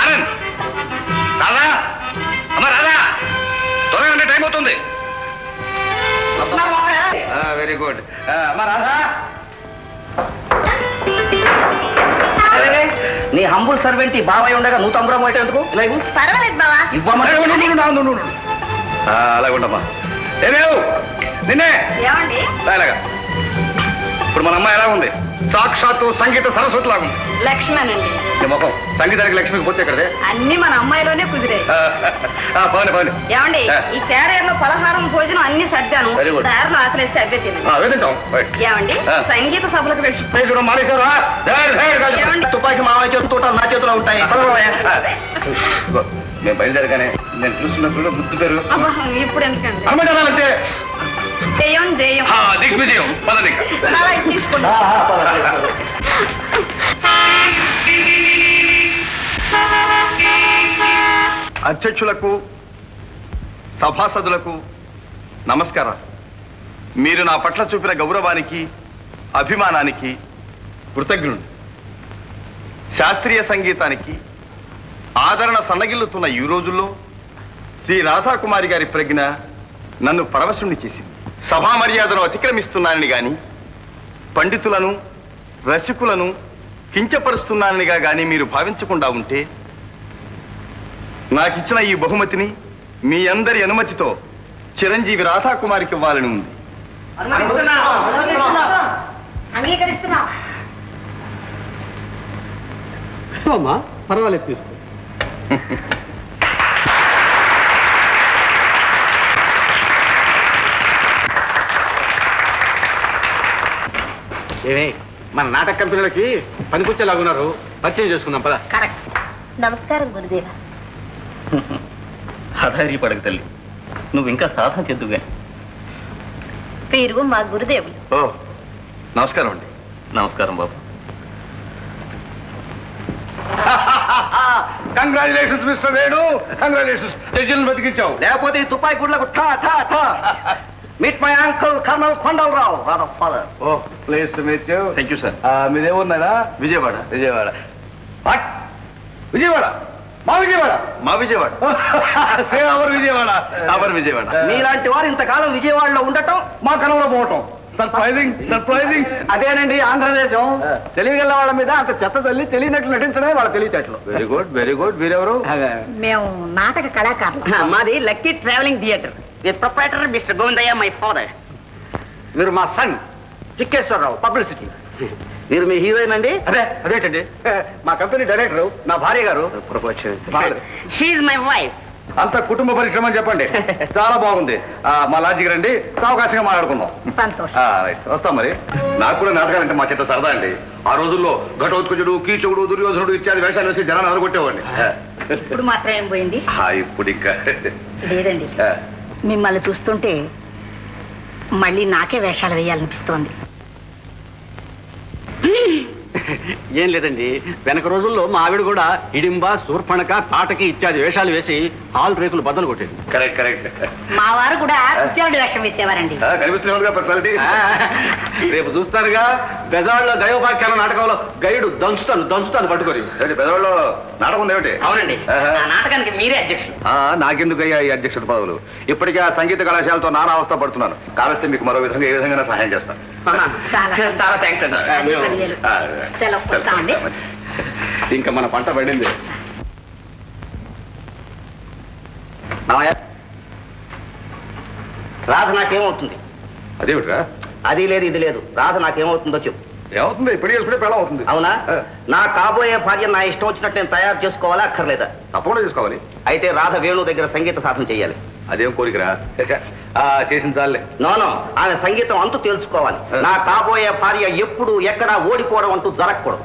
ఆనంద్ రాదా అమ్మ రాదా త్వరగా టైం అవుతుంది. వెరీ గుడ్ అమ్మ రాదా. నీ హంబుల్ సర్వెంట్ బాబాయ్ ఉండగా నువ్వు తమ్మురం పోయటం ఎందుకు? పర్వాలేదు బావా. ఇవ్వమంటే అలాగుండమ్మా. ఏమేవు నిన్నే ఏమండి ఇలాగా. ఇప్పుడు మన అమ్మాయి ఎలా ఉంది? సాక్షాత్తు సంగీత సరస్వతి లాగుంది. లక్ష్మణండి. ముఖం సంగీతానికి లక్ష్మికి పోతే ఇక్కడే అన్ని మన అమ్మాయిలోనే కుదిరాయి. పవన్ పవన్ ఏమండి ఈ క్యారియర్ లో పలహారం భోజనం అన్ని సర్దాను. దారిలో ఆకలేస్తే అవే తింటాం. ఏమండి సంగీత సభలకు వెళ్ళి మానేశారా? తుపాకి మామయ్య చేతులు నా చేతిలో ఉంటాయి. నేను బయలుదేరగానే నేను చూస్తున్నప్పుడు గుర్తు పేరు ఇప్పుడు ఎందుకండి అంటే జయం జయం దిగ్విజయం పదండి. తీసుకోండి. అధ్యక్షులకు సభాసదులకు నమస్కారం. మీరు నా పట్ల చూపిన గౌరవానికి అభిమానానికి కృతజ్ఞుడు. శాస్త్రీయ సంగీతానికి ఆదరణ సన్నగిల్లుతున్న ఈ రోజుల్లో శ్రీ రాధాకుమారి గారి ప్రజ్ఞ నన్ను పరవశుణ్ణి చేసింది. సభా మర్యాదను అతిక్రమిస్తున్నానని గాని పండితులను రసికులను కించపరుస్తున్నాననిగా గాని మీరు భావించకుండా ఉంటే నాకిచ్చిన ఈ బహుమతిని మీ అందరి అనుమతితో చిరంజీవి రాధాకుమారికి ఇవ్వాలని ఉంది. పర్వాలేదు తీసుకో. ఏమే మన నాటక కంపెనీలకి పనికొచ్చేలాగున్నారు. పరిచయం చేసుకుందాం పద. నమస్కారం గురుదేవ. హఠారి పడక తల్లి, నువ్వు ఇంకా సాధన చెద్దుగా. వీరు మా గురుదేవులు. ఓ నమస్కారం అండి. నమస్కారం బాబు. Congratulations mister Venu, congratulations. జడ్జిలను బతికించావు. లేకపోతే ఈ తుపాయి గుడ్లకు ఠా ఠా ఠా. Meet my uncle colonel Kondalarao, Radha's father. Oh pleased to meet you. Thank you sir. మీదేమున్నారా? విజయవాడ. విజయవాడ. విజయవాడ మా విజయవాడ. మా విజయవాడ. అవర్ విజయవాడ. అవర్ విజయవాడ. మీలాంటి వారు ఇంతకాలం విజయవాడలో ఉండటం, మా కలంలో పోవటం సర్ప్రైజింగ్ సర్ప్రైజింగ్. అదేనండి ఆంధ్రదేశం. తెలియగల వాళ్ళ మీద అంత చెత్త తల్లి తెలియనట్లు నటించడమే వాళ్ళ తెలివితేటలు. Very good very good. వీరెవరు? మేము నాటక కళాకారులు. మాది lucky travelling theatre. The proprietor mister Govindaiah, my father. మీరు మా సన్ చిక్కేశ్వరరావు, పబ్లిసిటీ. మీరు మీ హీరోయిన్ అండి? అదేటండి మా కంపెనీ డైరెక్టర్ నా భార్య గారు. She is my wife. అంత కుటుంబ పరిశ్రమ అని చెప్పండి. చాలా బాగుంది. మా లాడ్జికి రండి, సావకాశంగా మాట్లాడుకుందాం. రైట్, వస్తాం. మరి నాకు కూడా నాటకాలంటే మా చిత్త సరదా అండి. ఆ రోజుల్లో ఘటోత్కచుడు, కీచకుడు, దుర్యోధనుడు ఇత్యాది వేషాలు వేసి జనాన్ని అదరగొట్టేవాడిని. ఇప్పుడు మాత్రం ఏం పోయింది? ఇప్పుడు ఇంకా లేదండి. మిమ్మల్ని చూస్తుంటే మళ్ళీ నాకే వేషాలు వేయాలనిపిస్తోంది. ఏం లేదండి, వెనక రోజుల్లో మా ఆవిడ కూడా హిడింబ, శూర్పణక, తాటకి ఇత్యాది వేషాలు వేసి హాల్ రేకులు బద్దలు కొట్టేది. Correct correct. మా వారు కూడా కుచ్చాడు వేషం వేసేవారండి. కనిపిస్తున్నాడుగా పర్సనాలిటీ. రేపు చూస్తారుగా బెజవాడలో దైవవాక్యాల నాటకంలో గైడు దంచుతాను పట్టుకొని. బెజవాడలో నాటకం ఉంది ఏమిటి? అవునండి, ఆ నాటకానికి మీరే అధ్యక్షులు. నాకెందుకయ్యా ఈ అధ్యక్షత పదవులు? ఇప్పటికే ఆ సంగీత కళాశాలతో నానా అవస్థ పడుతున్నాను. కావలిస్తే మీకు మరో విధంగా ఏ విధంగా సహాయం చేస్తాను. చాలా థ్యాంక్స్ అండి. ఇంకా మన పంట పడింది. రాధ నాకేమవుతుంది? అదేమిట్రా? అది లేదు ఇది లేదు. రాధ నాకేమవుతుందో చెప్పు. ఏమవుతుంది? ఇప్పుడు పెళ్ళ అవుతుంది. అవునా? నా కాబోయే భార్య నా ఇష్టం వచ్చినట్టు నేను తయారు చేసుకోవాలా అక్కర్లేదా? తప్పకుండా చేసుకోవాలి. అయితే రాధ వేణు దగ్గర సంగీత సాధన చెయ్యాలి. అదేం కోరికరా? చేసిన చాలే. నోనో, ఆమె సంగీతం అంతు తేల్చుకోవాలి. నా కాబోయే భార్య ఎప్పుడు ఎక్కడా ఓడిపోవడం అంటూ జరగకూడదు.